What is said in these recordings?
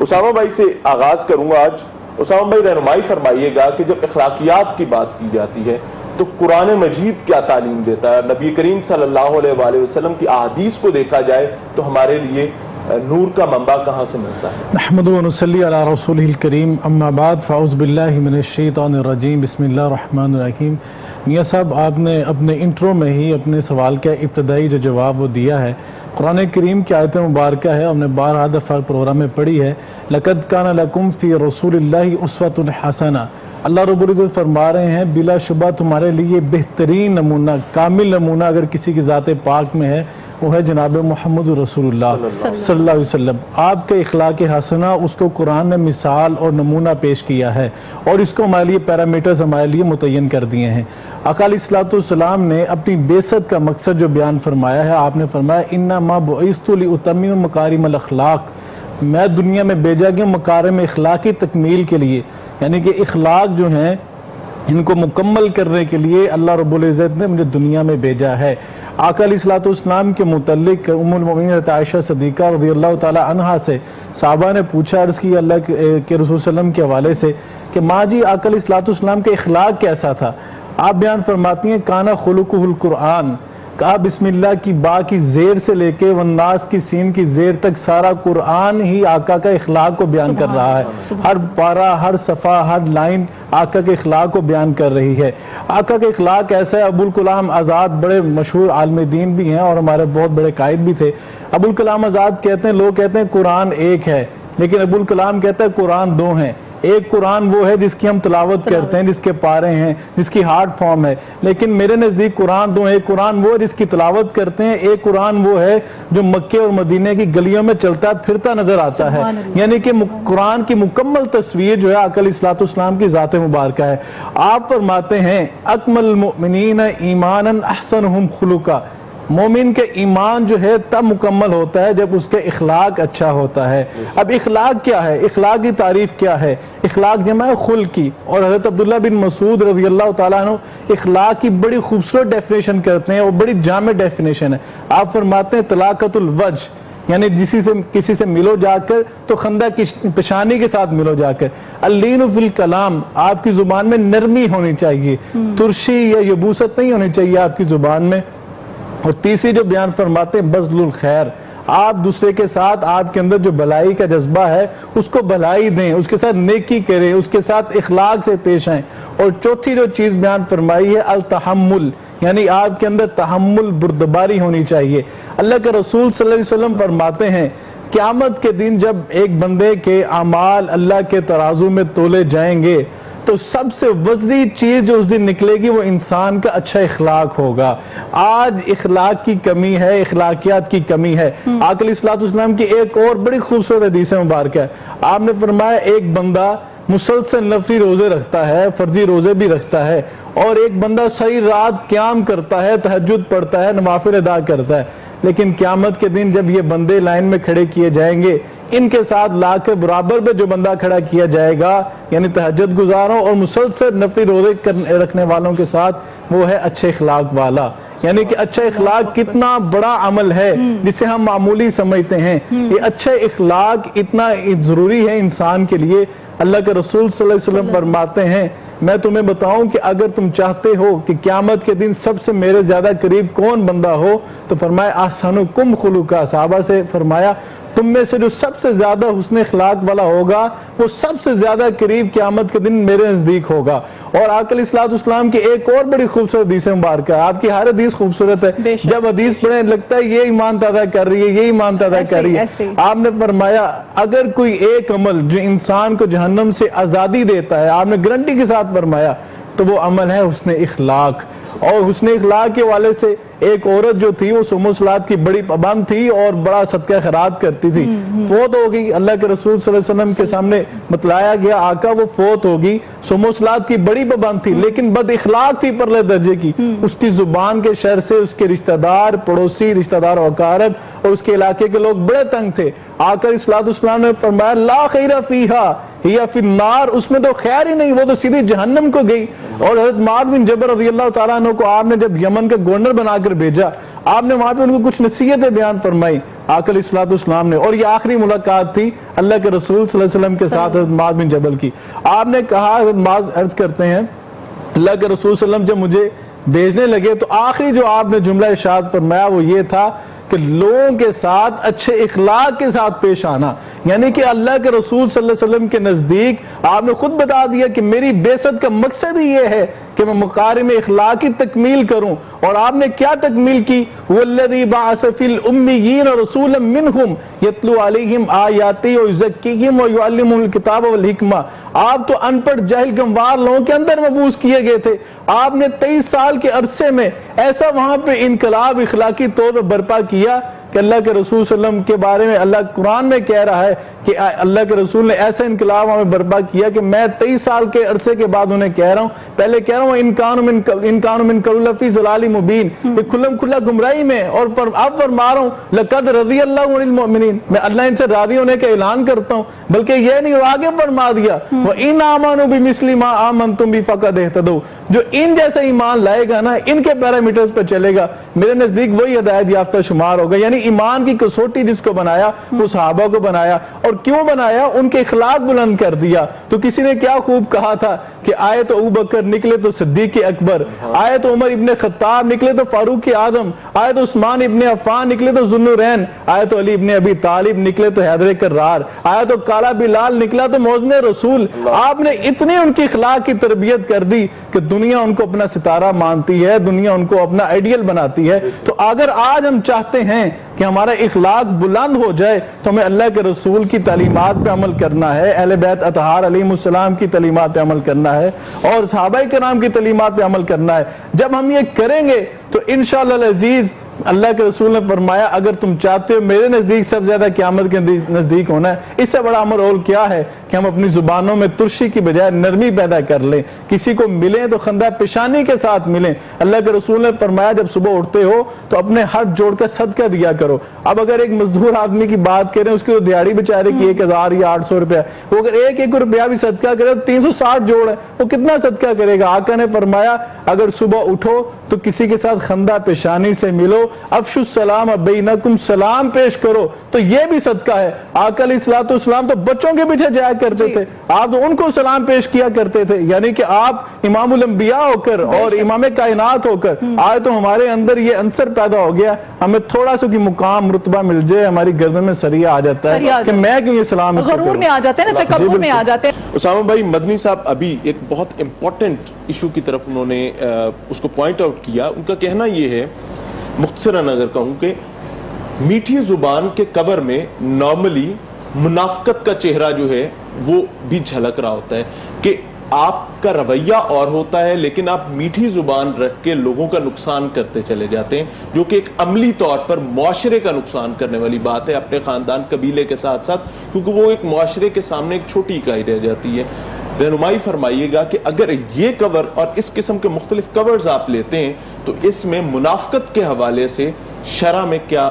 اسامہ بھائی سے آغاز کروں گا آج. اسامہ بھائی رہنمائی فرمائیے گا کہ جب اخلاقیات کی بات کی جاتی ہے تو قرآن مجید کیا تعلیم دیتا ہے؟ نبی کریم صلی اللہ علیہ وآلہ وسلم کی احادیث کو دیکھا جائے تو ہمارے لیے نور کا منبع کہاں سے ملتا ہے؟ نحمد و نصلی علی رسولہ الکریم، اما بعد فاعوذ باللہ من الشیطان الرجیم، بسم اللہ الرحمن الرحیم. میاں صاحب، آپ نے اپنے انٹرو میں ہی اپنے سوال کا ابتدائی جو جواب وہ دیا ہے. قرآن کریم کی آیت مبارکہ ہے، ہم نے 12 دفعہ پروگرام میں پڑھی ہے. لَقَدْ كَانَ لَكُمْ فِي رَسُولِ اللَّهِ أُسْوَةٌ حَسَنَةٌ. اللہ رب العزت فرما رہے ہیں بلا شبہ تمہارے لیے بہترین نمونہ، کامل نمونہ اگر کسی کی ذات پاک میں ہے وہ ہے جناب محمد رسول اللہ صلی اللہ علیہ وسلم. آپ کے اخلاق حسنہ اس کو قرآن نے مثال اور نمونہ پیش کیا ہے اور اس کو ہمارے لیے پیرامیٹرز ہمارے لیے متعین کر دیے ہیں. آقا علیہ الصلوۃ والسلام نے اپنی بعثت کا مقصد جو بیان فرمایا ہے، آپ نے فرمایا انما بعثت لأتمم مکارم الاخلاق. میں دنیا میں بھیجا گیا مکارم اخلاق کی تکمیل کے لیے، یعنی کہ اخلاق جو ہیں ان کو مکمل کرنے کے لیے اللہ رب العزت نے مجھے دنیا میں بھیجا ہے. آقا علیہ الصلوۃ والسلام کے متعلق ام المؤمنین عائشہ صدیقہ رضی اللہ تعالی عنہا سے صحابہ نے پوچھا، عرض کی اللہ کے رسول صلی اللہ علیہ وسلم کے حوالے سے کہ ماں جی آقا علیہ الصلوۃ والسلام کے اخلاق کیسا تھا؟ آپ بیان فرماتی ہیں کانا خلقہ القرآن. کہا بسم اللہ کی با کی زیر سے لے کے والناس کی سین کی زیر تک سارا قرآن ہی آقا کا اخلاق کو بیان کر رہا ہے. ہر پارہ، ہر صفحہ، ہر لائن آقا کے اخلاق کو بیان کر رہی ہے. آقا کے اخلاق ایسا ہے. ابوالکلام آزاد بڑے مشہور عالم دین بھی ہیں اور ہمارے بہت بڑے قائد بھی تھے. ابوالکلام آزاد کہتے ہیں، لوگ کہتے ہیں قرآن ایک ہے، لیکن ابوالکلام کہتا ہے قرآن دو ہیں. ایک قرآن وہ ہے جس کی ہم تلاوت کرتے ہیں، جس کے پارے ہیں، جس کی ہارڈ فارم ہے، لیکن میرے نزدیک قرآن دو ہیں. ایک قرآن وہ ہے جس کی تلاوت کرتے ہیں، ایک قرآن وہ ہے جو مکے اور مدینے کی گلیوں میں چلتا پھرتا نظر آتا ہے. یعنی کہ قرآن کی مکمل تصویر جو ہے آقا علیہ الصلوۃ والسلام کی ذات مبارکہ ہے. آپ فرماتے ہیں اکمل المؤمنین ایمانا احسنہم خلقا. مومن کے ایمان جو ہے تب مکمل ہوتا ہے جب اس کے اخلاق اچھا ہوتا ہے. اب اخلاق کیا ہے؟ اخلاق کی تعریف کیا ہے؟ اخلاق جمع ہے خلق کی. اور حضرت عبداللہ بن مسعود رضی اللہ تعالیٰ عنہ اخلاق کی بڑی خوبصورت ڈیفینیشن کرتے ہیں اور بڑی جامع ڈیفینیشن ہے. آپ فرماتے ہیں طلاقت الوجہ، یعنی کسی سے ملو جا کر تو خندہ کی پیشانی کے ساتھ ملو جا کر. اللین فی الکلام، آپ کی زبان میں نرمی ہونی چاہیے، ترشی یا یبوست نہیں ہونی چاہیے آپ کی زبان میں. اور تیسری جو بیان فرماتے ہیں بذل الخیر، آپ دوسرے کے ساتھ آپ کے اندر جو بھلائی کا جذبہ ہے اس کو بھلائی دیں، اس کے ساتھ نیکی کریں، اس کے ساتھ اخلاق سے پیش آئیں. اور چوتھی جو چیز بیان فرمائی ہے التحمل، یعنی آپ کے اندر تحمل، بردباری ہونی چاہیے. اللہ کے رسول صلی اللہ علیہ وسلم فرماتے ہیں قیامت کے دن جب ایک بندے کے اعمال اللہ کے ترازو میں تولے جائیں گے تو سب سے وزنی چیز جو اس دن نکلے گی وہ انسان کا اچھا اخلاق ہوگا. آج اخلاق کی کمی ہے، اخلاقیات کی کمی ہے. آقا علیہ الصلوۃ والسلام کی ایک اور بڑی خوبصورت حدیث مبارکہ ہے. آپ نے فرمایا ایک بندہ مسلسل نفلی روزے رکھتا ہے، فرضی روزے بھی رکھتا ہے، اور ایک بندہ ساری رات قیام کرتا ہے، تہجد پڑھتا ہے، نوافل ادا کرتا ہے. لیکن قیامت کے دن جب یہ بندے لائن میں کھڑے کیے جائیں گے، ان کے ساتھ لا کے برابر پہ جو بندہ کھڑا کیا جائے گا، یعنی تہجد گزاروں اور مسلسل نفلی روزے رکھنے والوں کے ساتھ، وہ ہے اچھے اخلاق والا. یعنی کہ اچھا اخلاق کتنا بڑا عمل ہے جسے ہم معمولی سمجھتے ہیں. یہ اچھا اخلاق اتنا ضروری ہے انسان کے لیے. اللہ کے رسول صلی اللہ علیہ وسلم فرماتے ہیں میں تمہیں بتاؤں کہ اگر تم چاہتے ہو کہ قیامت کے دن سب سے میرے زیادہ قریب کون بندہ ہو تو فرمایا احسنکم خلقا. صحابہ سے فرمایا تم میں سے جو سب سے زیادہ حسن اخلاق والا ہوگا وہ سب سے زیادہ قریب قیامت کے دن میرے نزدیک ہوگا. اور آقا علیہ الصلوۃ والسلام کی ایک اور بڑی خوبصورت حدیث مبارکہ ہے. آپ کی ہر حدیث خوبصورت ہے، جب حدیث پڑھیں لگتا ہے یہ ایمان تازہ کر رہی ہے، یہ ایمان تازہ کر رہی ہے. آپ نے فرمایا اگر کوئی ایک عمل جو انسان کو جہنم سے آزادی دیتا ہے، آپ نے گارنٹی کے ساتھ فرمایا، تو وہ عمل ہے حسن اخلاق. اور حسن اخلاق کے والے سے ایک عورت جو تھی وہ صوم و صلات کی بڑی پابند تھی اور بڑا صدقہ خیرات کرتی تھی. فوت ہو گئی. اللہ کے رسول صلی اللہ علیہ وسلم کے سامنے بتلایا گیا آقا وہ فوت ہوگی. صوم و صلات کی بڑی پابند تھی لیکن بد اخلاق تھی پرلے درجے کی. اس کی زبان کے شر سے اس کے رشتہ دار، پڑوسی، رشتہ دار و اقارب اور اس کے علاقے کے لوگ بڑے تنگ تھے. آقا علیہ السلام نے فرمایا لا خیر فیہا ہی فی النار، اس میں تو خیر ہی نہیں، وہ تو سیدھی جہنم کو گئی. اور حضرت معاذ بن جبل رضی اللہ تعالیٰ عنہ کو آپ نے جب یمن کا گورنر بنا کر بھیجا، آپ نے وہاں پہ ان کو کچھ نصیحتیں بیان فرمائی آقا علیہ الصلوۃ والسلام نے, اور یہ آخری ملاقات تھی اللہ کے رسول صلی اللہ علیہ وسلم کے ساتھ حضرت معاذ بن جبل کی. آپ نے کہا, حضرت معاذ عرض کرتے ہیں اللہ کے رسول صلی اللہ علیہ وسلم جب مجھے بھیجنے لگے تو آخری جو آپ نے جملہ ارشاد فرمایا وہ یہ تھا کہ لوگوں کے ساتھ اچھے اخلاق کے ساتھ پیش آنا. یعنی کہ اللہ کے رسول صلی اللہ علیہ وسلم کے نزدیک آپ نے خود بتا دیا کہ میری بعثت کا مقصد ہی یہ ہے کہ میں مکارم اخلاق کی تکمیل کروں. اور آپ نے کیا تکمیل کی؟ وَالَّذِي بَعَثَ فِي الْأُمِّيِّينَ رَسُولًا مِّنْهُمْ يَتْلُو عَلَيْهِمْ آيَاتِهِ وَيُزَكِّيهِمْ وَيُعَلِّمُهُمُ الْكِتَابَ وَالْحِكْمَةَ. آپ تو ان پڑھ جاہل گنوار لوگوں کے اندر مبعوث کیے گئے تھے. آپ نے 23 سال کے عرصے میں ایسا وہاں پہ انقلاب اخلاقی طور پر برپا کیا کہ اللہ کے رسول صلی اللہ علیہ وسلم کے بارے میں اللہ قرآن میں کہہ رہا ہے کہ اللہ کے رسول نے ایسا انقلاب ہمیں برپا کیا کہ میں 23 سال کے عرصے کے بعد انہیں کہہ رہا ہوں, پہلے کہہ رہا ہوں انکان من قبل فی ضلال مبین, یہ کھلم کھلا گمراہی میں, اور اب فرما رہا ہوں لقد رضی اللہ عن المؤمنین, میں اللہ ان سے راضی ہونے کا اعلان کرتا ہوں. بلکہ یہ نہیں, آگے فرما دیا وَإِنْ آمَنُوا بِمِثْلِ مَا آمَنْتُمْ بِهِ فَقَدْ اهْتَدَوْا. جو ان جیسا ایمان لائے گا نا, ان کے پیرامیٹرز پر چلے گا, میرے نزدیک وہی ہدایت یافتہ شمار ہوگا. یعنی ایمان کی کسوٹی جس کو بنایا وہ صحابہ کو بنایا. اور کیوں بنایا؟ ان کے اخلاق بلند کر دیا. تو کسی نے کیا خوب کہا تھا کہ آئے تو ابو بکر نکلے تو صدیق اکبر, آئے تو عمر ابن خطاب نکلے تو فاروق اعظم, آئے تو عثمان ابن عفان نکلے تو ذوالنورین, آئے تو علی ابن ابی طالب نکلے تو حیدر کرار, آئے تو کالا بلال نکلا تو موزن رسول. آپ نے اتنی ان کی اخلاق کی تربیت کر دی کہ دنیا ان کو اپنا ستارہ مانتی ہے, دنیا ان کو اپنا آئیڈیل بناتی ہے. تو اگر آج ہم چاہتے ہیں کہ ہمارا اخلاق بلند ہو جائے تو ہمیں اللہ کے رسول کی تعلیمات پہ عمل کرنا ہے, اہل بیت اطہار علیہم السلام کی تعلیمات پہ عمل کرنا ہے, اور صحابہ کرام کی تعلیمات پہ عمل کرنا ہے. جب ہم یہ کریں گے تو انشاءاللہ العزیز اللہ کے رسول نے فرمایا اگر تم چاہتے ہو میرے نزدیک سب زیادہ قیامت کے نزدیک ہونا ہے, اس سے بڑا امر اور کیا ہے کہ ہم اپنی زبانوں میں ترشی کی بجائے نرمی پیدا کر لیں. کسی کو ملیں تو خندہ پیشانی کے ساتھ ملیں. اللہ کے رسول نے فرمایا جب صبح اٹھتے ہو تو اپنے ہاتھ جوڑ کر صدقہ دیا کرو. اب اگر ایک مزدور آدمی کی بات کریں, اس کی تو دیہڑی بیچارے کی 1000 یا 800 روپیہ, وہ اگر ایک روپیہ بھی صدقہ کرے تو 360 جوڑ ہے, وہ کتنا صدقہ کرے گا؟ آقا نے فرمایا اگر صبح اٹھو تو کسی کے ساتھ خندہ پیشانی سے ملو, افشو السلام بینکم, سلام پیش کرو, تو یہ بھی صدقہ ہے. آقا علیہ الصلوۃ والسلام تو بچوں کے پیچھے جایا کرتے تھے, آپ ان کو سلام پیش کیا کرتے تھے. یعنی کہ آپ امام الانبیاء ہو کر اور امام کائنات ہو کر آج تو ہمارے اندر یہ عنصر پیدا ہو گیا, ہمیں تھوڑا سا کی مقام رتبہ مل جائے ہماری گردن میں سریا آ جاتا ہے کہ میں کیوں یہ سلام, غرور میں آ جاتے ہیں نا, تکبر میں آ جاتے ہیں. اسامہ بھائی مدنی صاحب ابھی ایک بہت امپورٹنٹ ایشو کی طرف انہوں نے اس کو پوائنٹ آؤٹ کیا. ان کا کہنا یہ ہے, مختصراً اگر کہوں کہ میٹھی زبان کے کور میں نارملی منافقت کا چہرہ جو ہے وہ بھی جھلک رہا ہوتا ہے کہ آپ کا رویہ اور ہوتا ہے لیکن آپ میٹھی زبان رکھ کے لوگوں کا نقصان کرتے چلے جاتے ہیں, جو کہ ایک عملی طور پر معاشرے کا نقصان کرنے والی بات ہے, اپنے خاندان قبیلے کے ساتھ ساتھ, کیونکہ وہ ایک معاشرے کے سامنے ایک چھوٹی اکائی رہ جاتی ہے. رہنمائی فرمائیے گا کہ اگر یہ کور اور اس قسم کے مختلف کورز آپ لیتے ہیں تو اس میں منافقت کے حوالے سے شرع میں کیا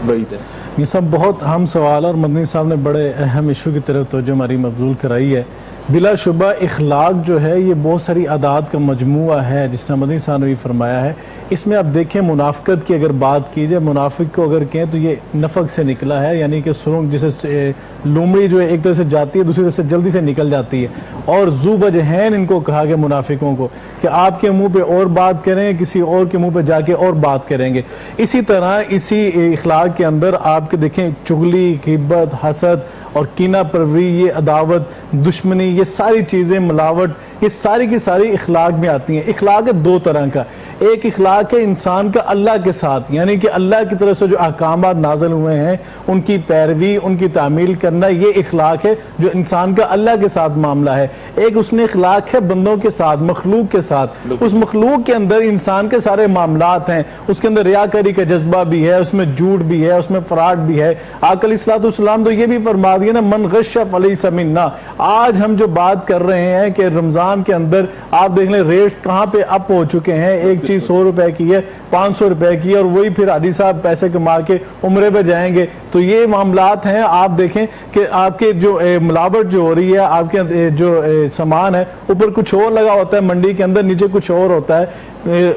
وعید ہے؟ یہ سب بہت اہم سوال, اور مدنی صاحب نے بڑے اہم ایشو کی طرف توجہ ہماری مبذول کرائی ہے. بلا شبہ اخلاق جو ہے یہ بہت ساری عادات کا مجموعہ ہے, جس نے مدنی صاحب نے بھی فرمایا ہے. اس میں آپ دیکھیں منافقت کی اگر بات کی جائے, منافق کو اگر کہیں تو یہ نفق سے نکلا ہے, یعنی کہ سرنگ جسے لومڑی جو ہے ایک طرف سے جاتی ہے دوسری طرف سے جلدی سے نکل جاتی ہے, اور ذو وجہین ان کو کہا گیا منافقوں کو کہ آپ کے منہ پہ اور بات کریں کسی اور کے منہ پہ جا کے اور بات کریں گے. اسی طرح اسی اخلاق کے اندر آپ کے دیکھیں چغلی, غیبت, حسد اور کینہ پروری, یہ عداوت, دشمنی, یہ ساری چیزیں, ملاوٹ, یہ ساری کی ساری اخلاق میں آتی ہیں. اخلاق ہے دو طرح کا, ایک اخلاق ہے انسان کا اللہ کے ساتھ, یعنی کہ اللہ کی طرف سے جو احکامات نازل ہوئے ہیں ان کی پیروی, ان کی تعمیل کرنا, یہ اخلاق ہے جو انسان کا اللہ کے ساتھ معاملہ ہے. ایک اس میں اخلاق ہے بندوں کے ساتھ, مخلوق کے ساتھ. اس مخلوق کے اندر انسان کے سارے معاملات ہیں, اس کے اندر ریاکاری کا جذبہ بھی ہے, اس میں جھوٹ بھی ہے, اس میں فراڈ بھی ہے. آقا علیہ الصلوۃ والسلام تو یہ بھی فرما دیا نا, من غش فلیس منا. آج ہم جو بات کر رہے ہیں کہ رمضان کے اندر آپ دیکھ لیں ریٹس کہاں پہ اپ ہو چکے ہیں, ایک چیز 100 روپے کی ہے 500 روپے کی ہے, اور وہی پھر حاجی صاحب پیسے کما کے عمرے پہ جائیں گے. تو یہ معاملات ہیں. آپ دیکھیں کہ آپ کے جو ملاوٹ جو ہو رہی ہے, آپ کے جو سامان ہے اوپر کچھ اور لگا ہوتا ہے منڈی کے اندر, نیچے کچھ اور ہوتا ہے.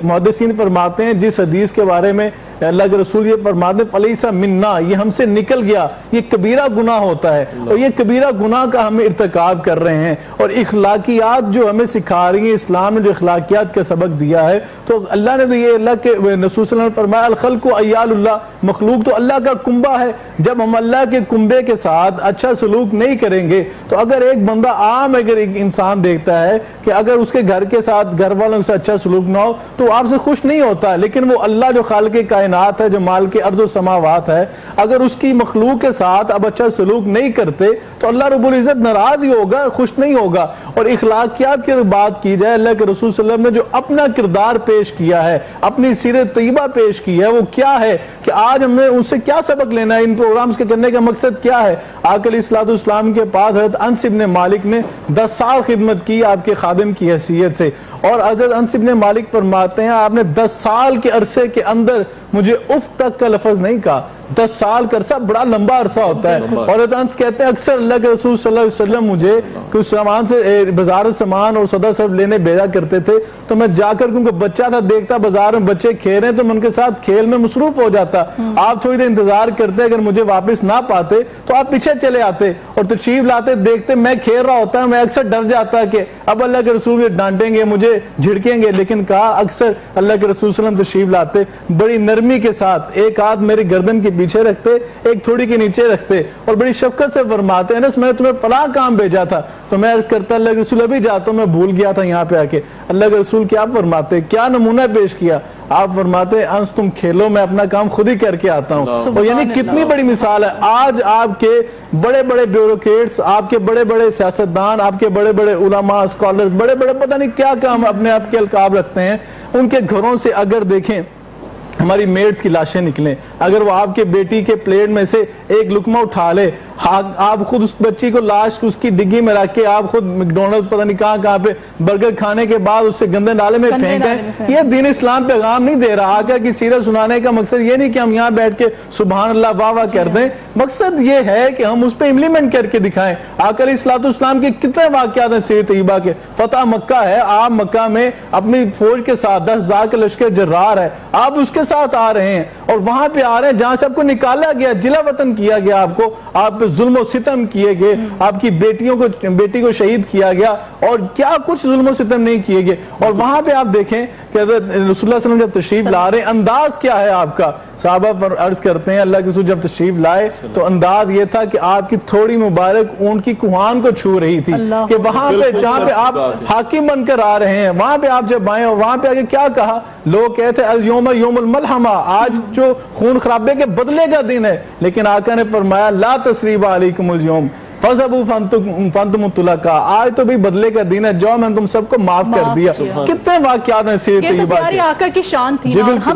محدثین فرماتے ہیں جس حدیث کے بارے میں اللہ کے رسول یہ فرماتے ہیں فلیسا منا، یہ ہم سے نکل گیا، یہ کبیرہ گناہ ہوتا ہے، اور یہ کبیرہ گناہ کا ہمیں ارتکاب کر رہے ہیں۔ اور اخلاقیات جو ہمیں سکھا رہی ہیں، اسلام نے جو اخلاقیات کا سبق دیا ہے، تو اللہ نے تو یہ اللہ کے رسول صلی اللہ علیہ وسلم نے فرمایا الخلق عیال اللہ، مخلوق تو اللہ کا کنبہ ہے، جب ہم اللہ کے کنبے کے ساتھ اچھا سلوک نہیں کریں گے تو اگر ایک بندہ عام اگر ایک انسان دیکھتا ہے کہ اگر اس کے گھر کے ساتھ گھر والوں سے اچھا سلوک نہ ہو تو آپ سے خوش نہیں ہوتا، لیکن وہ اللہ جو خالق کائنات ہے، جو مالک ارض و سماوات ہے، اگر اس کی مخلوق کے ساتھ اب اچھا سلوک نہیں کرتے تو اللہ رب العزت ناراض ہی ہوگا، خوش نہیں ہوگا۔ اور اخلاقیات کی بات کی جائے، اللہ کے رسول صلی اللہ علیہ وسلم نے جو اپنا کردار پیش کیا ہے، اپنی سیرت طیبہ پیش کی ہے، وہ کیا ہے کہ آج ہمیں ان سے کیا سبق لینا ہے، ان پروگرامز کے کرنے کا مقصد کیا ہے؟ آقا علیہ الصلوۃ والسلام کے پاس حضرت انس ابن مالک نے 10 سال خدمت کی آپ کے خادم کی حیثیت سے، اور حضرت انس ابن مالک فرماتے ہیں آپ نے 10 سال کے عرصے کے اندر مجھے اف تک کا لفظ نہیں کہا۔ 10 سال کا عرصہ بڑا لمبا عرصہ ہوتا ہے، اور حضرت انس کہتے ہیں اکثر اللہ کے رسول صلی اللہ علیہ وسلم مجھے کچھ سامان سے بازار سامان اور سودا سب لینے بھیجا کرتے تھے، تو میں جا کر کیونکہ بچہ تھا دیکھتا بازار میں بچے کھیل رہے ہیں تو میں ان کے ساتھ کھیل میں مصروف ہو جاتا، آپ تھوڑی دیر انتظار کرتے، اگر مجھے واپس نہ پاتے تو آپ پیچھے چلے آتے اور تشریف لاتے، دیکھتے میں کھیل رہا ہوتا ہے، میں اکثر ڈر جاتا کہ اب اللہ کے رسول یہ ڈانٹیں گے مجھے جھڑکیں گے، لیکن کہا اکثر اللہ کے رسول صلی اللہ علیہ وسلم تشریف لاتے بڑی نرمی کے ساتھ، ایک ہاتھ میری گردن کے پیچھے رکھتے ایک تھوڑی کے نیچے رکھتے اور بڑی شفقت سے فرماتے ہیں انس میں تمہیں فلاں کام بھیجا تھا، تو میں عرض کرتا اللہ کے رسول ابھی جاتا ہوں میں بھول گیا تھا یہاں پہ آ کے۔ اللہ کے رسول کیا فرماتے، کیا نمونہ پیش کیا، آپ فرماتے انس تم کھیلو میں اپنا کام خود ہی کر کے آتا ہوں۔ اور یعنی کتنی بڑی مثال ہے، آج آپ کے بڑے بڑے بیوروکریٹس، آپ کے بڑے بڑے سیاستدان، آپ کے بڑے بڑے علماء اسکالرز، بڑے بڑے پتہ نہیں کیا کام اپنے آپ کے القاب رکھتے ہیں، ان کے گھروں سے اگر دیکھیں ہماری میڈز کی لاشیں نکلیں، اگر وہ آپ کے بیٹی کے پلیٹ میں سے ایک لقمہ اٹھا لے، آپ خود اس بچی کو لاش اس کی ڈگی میں رکھ کے آپ خود میکڈونلڈز پتہ نہیں کہاں پہ برگر کھانے کے بعد اس سے گندے نالے میں پھینکیں، یہ دین اسلام پیغام نہیں دے رہا۔ آقا کی سیرت سنانے کا مقصد یہ نہیں کہ ہم یہاں بیٹھ کے سبحان اللہ واہ واہ کر دیں، مقصد یہ ہے کہ ہم اس پہ امپلیمنٹ کر کے دکھائیں۔ آقا علیہ الصلوۃ والسلام کے کتنے واقعات ہیں سیرت طیبہ کے، فتح مکہ ہے، آپ مکہ میں اپنی فوج کے ساتھ 10,000 کا لشکر جرار ہے، آپ اس کے ساتھ آ رہے ہیں اور وہاں پہ آ رہے ہیں جہاں سے آپ کو نکالا گیا، جلا وطن کیا گیا، آپ پہ ظلم و ستم کیے گئے، آپ کی بیٹی کو شہید کیا گیا، اور کیا کچھ ظلم و ستم نہیں کیے گئے، اور وہاں پہ آپ دیکھیں کہ حضرت رسول اللہ صلی اللہ علیہ وسلم جب تشریف لا رہے ہیں انداز کیا ہے آپ کا، صحابہ عرض کرتے ہیں اللہ کے رسول جب تشریف لائے تو انداز یہ تھا کہ آپ کی تھوڑی مبارک اونٹ کی کوہان کو چھو رہی تھی، کہ وہاں پہ جہاں پہ آپ حاکم بن کر آ رہے ہیں وہاں پہ آپ جب آئے اور وہاں پہ آگے کیا کہا، لوگ کہتے ہیں اليوم یوم الملحمہ، آج جو خون خرابے کے بدلے کا دن ہے، لیکن آقا نے فرمایا لا تثریب علیکم اليوم فَذَبُوا فَانْتُمُ طُلَقَاء، آج تو بھی بدلے کا دن ہے، جو میں نے تم سب کو معاف کر دیا۔ کتنے واقعات ہیں سیرت طیبہ کے، یہ تو پیاری آقا کی شان تھی نا۔